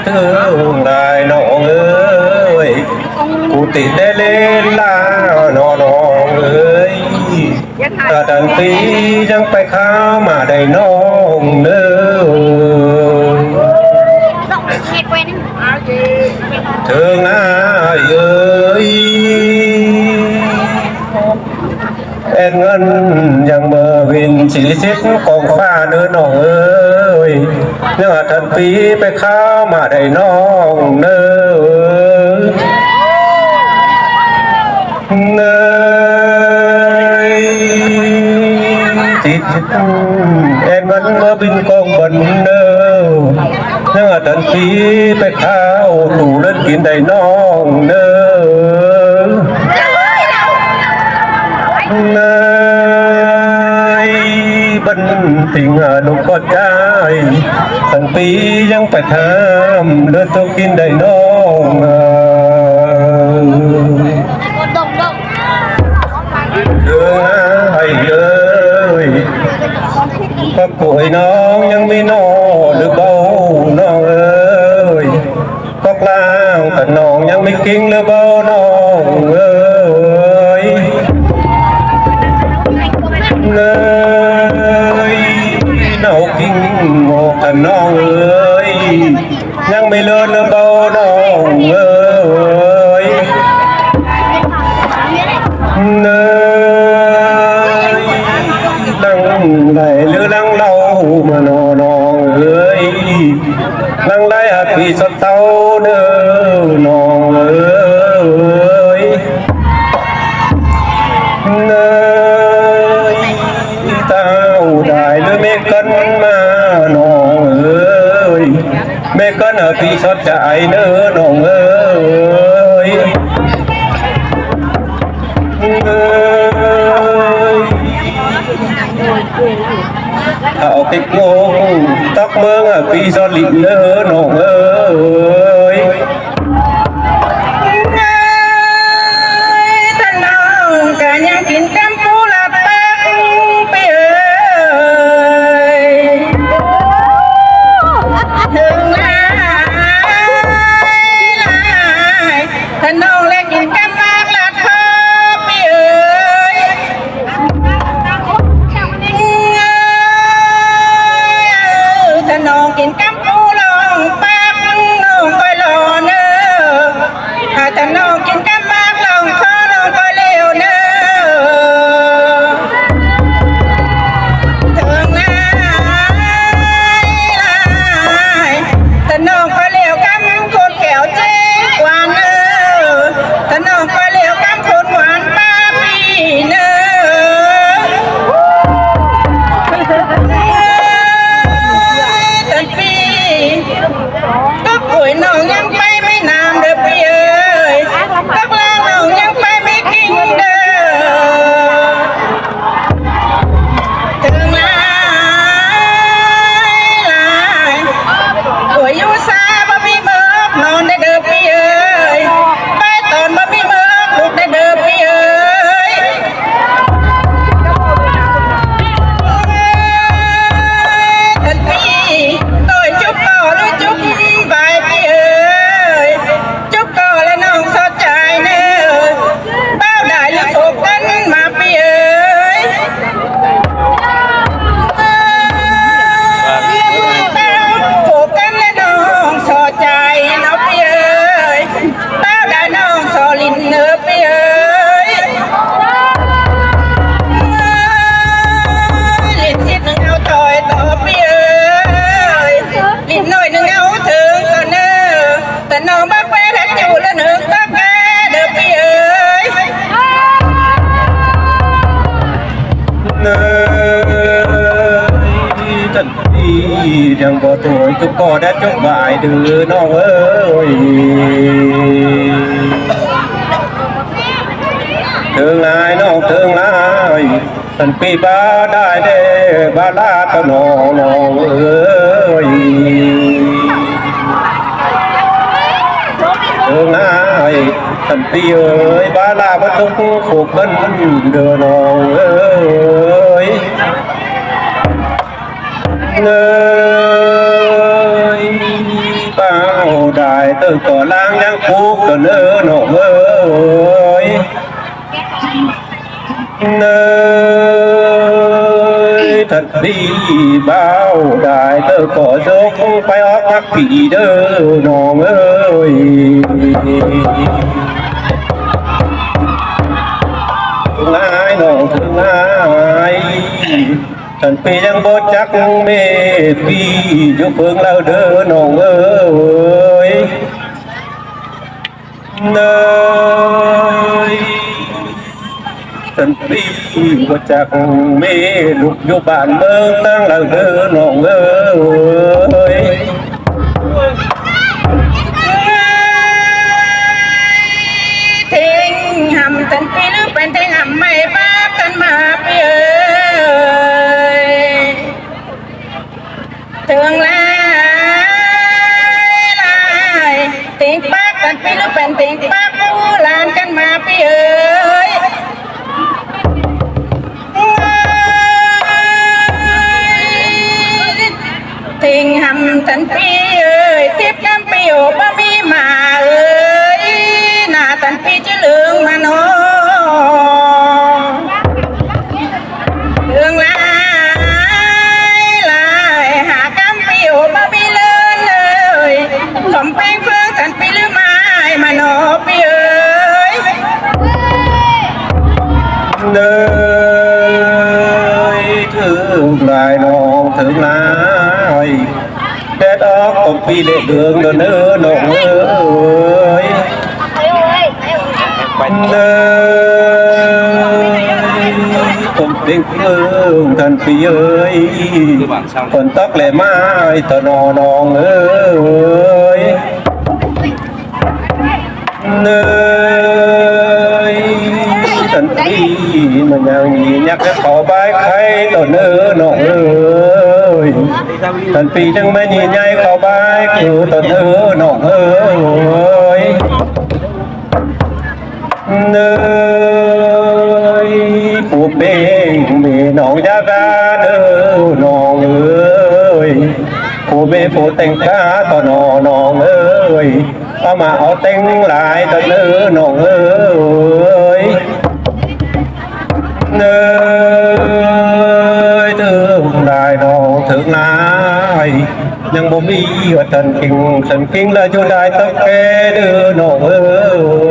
เธอได้น้องเอ้ยกูติดได้เล่นลาน้องเอ้ยถ้าตั้งปียังไปข้ามาได้น้องเด้อเธอง่ายเอ้ยแอนเงินยังเมื่อวินสีสิบของฟ้าเนื้อน้องเอ้ยเนื้อทันปีไปข้ามาได้น้องเด้อเนยจิตแอนเงินเมื่อบินกองบนเด้อเนื้อทันปีไปข้าวตู่เล่นกินได้น้องเด้อเนยบันติงลูกก็ใจสันปียังไปทำเดินตัวกินได้น้องเธอให้เอ้ยก็ป่วยน้องยังไม่นอนหรือเบาน้องเอ้ยก็กลางแต่น้องยังไม่กิ้งหรือเบาน้องเอ้ยเลยเน่ากิ้งโง่แต่น้องเอ้ยยังไม่เลิศหรือเบาน้องเอ้ยเลยลังไหลหรือลังเล่ามานอนองเอ้ยลังไหลหักพี่สดเต้าเด้อน้องเอ้ยเต้าได้หรือไม่กันมาน้องเอ้ยไม่กันหักพี่สดใจเด้อน้องเอ้ยเอาติดงงตักเมืองปีสลิดเนื้อน้องเอ้ยท่านน้องกันยังกินกัมพูลาแป้งไปเอ้ยถึงลายท่านน้องและกินกัมมากละเธอไปเอ้ยท่านน้องกินกัมพูลองแป้งน้องก็รอเนอท่านน้องกินกัมมากลองคอน้องก็เร็วเนอถึงลายท่านน้องก็เร็วกัมคนแก้วเจ๊กว่าเนอท่านน้องก็เร็วกัมคนหวานป้าพี่เนอตันปีก็ป่วยน้องยังไปไม่นานเด้อพี่เอ้ยก็กลางน้องยังไปไม่กินเด้อถึงลายป่วยอยู่ซาบ่มีเมิกนอนได้เด้อพี่เอ้ยไปตอนบ่มีเมิกลุกได้เด้อพี่เอ้ยทันทีต่อยจุ๊บก่อหรือจุ๊บใบพี่เอ้ยจุ๊บก่อและน้องสดใจเนอเป้าได้หรือโศกกันมาพี่เอ้ยเป้าโศกกันและน้องสดใจเนาะพี่เอ้ยเป้าได้น้องสอลินเนอพี่เอ้ยลิ้นชิดหนึ่งเอาต่อยต่อพี่เอ้ยลิ้นน้อยหนึ่งเอาถึงต่อเนอแต่น้องบักแพ้และจูและหนึ่งบักแพ้เด้อพี่เอ้ยเนยทันปียังบ่ถวยจุกก่อได้จุกบ่ายเดือน้องเอ้ยถึงลายน้องถึงลายทันปีบ้าได้เด้บ้าลาตะน้องเอ้ยถึงลาย ท่านพี่เอ๋ยบาลาบทุกโขกกันเดินน้องเอ๋ยเนยเป้าได้เติมก่อล้างยังผูกก็เนื้อน้องเอ๋ยเนยท่านพี่เบ้าได้เติมก่อโซกไปออกพักผีเด้อน้องเอ๋ยง่ายน้องถึงง่ายท่านพี่ยังบ่จักเมตพี่อยู่เพิ่งเราเด้อน้องเอ้ยเนยท่านพี่บ่จักเมลูกอยู่บ้านเมืองตั้งเราเด้อน้องเอ้ยทิ้งหำตันปีหรือเป็นทิ้งหำไม่ป้ากันมาปีเอ้ยถึงแล้วทิ้งป้ากันปีหรือเป็นทิ้งป้าผู้ลานกันมาปีเอ้ยทิ้งหำตันปีเอ้ยทิพย์กำปีโอบะมีมาเอ้ยหน้าตันปีจะเหลืองมาโนเรื่องลายหากำปีโอบะมีเลินเลยสมเพลงเฟืองตันปีหรือไม้มาโนปีเอ้ยเนยถึงลายน้องถึงลายแดดออกผมปีเล็กเดืองเดินเนื้อน้องเอ้ยเนยผมเป็นเฟืองท่านปีเอ้ยคนตอกแหล่ไม้ตะนอน้องเอ้ยเนยท่านปีมันยังมียักษ์ขอใบไข่ต่อเนื้อน้องเอ้ยท่านปีจังไม่มีใหญ่ขอใบคือต่อเนื้อน้องเอ้ยเนยผู้เป็นมีน้องยากาเด้อน้องเอ้ยผู้เป็นผู้แต่งข้าต่อน้องเอ้ยเอามาเอาแต่งหลายต่อเนื้อน้องเอ้ยเนยถึงได้น้องถึงนายยังบ่มีว่าท่านกิ่งและอยู่ได้ตะแกเด้อน้องเอ้ย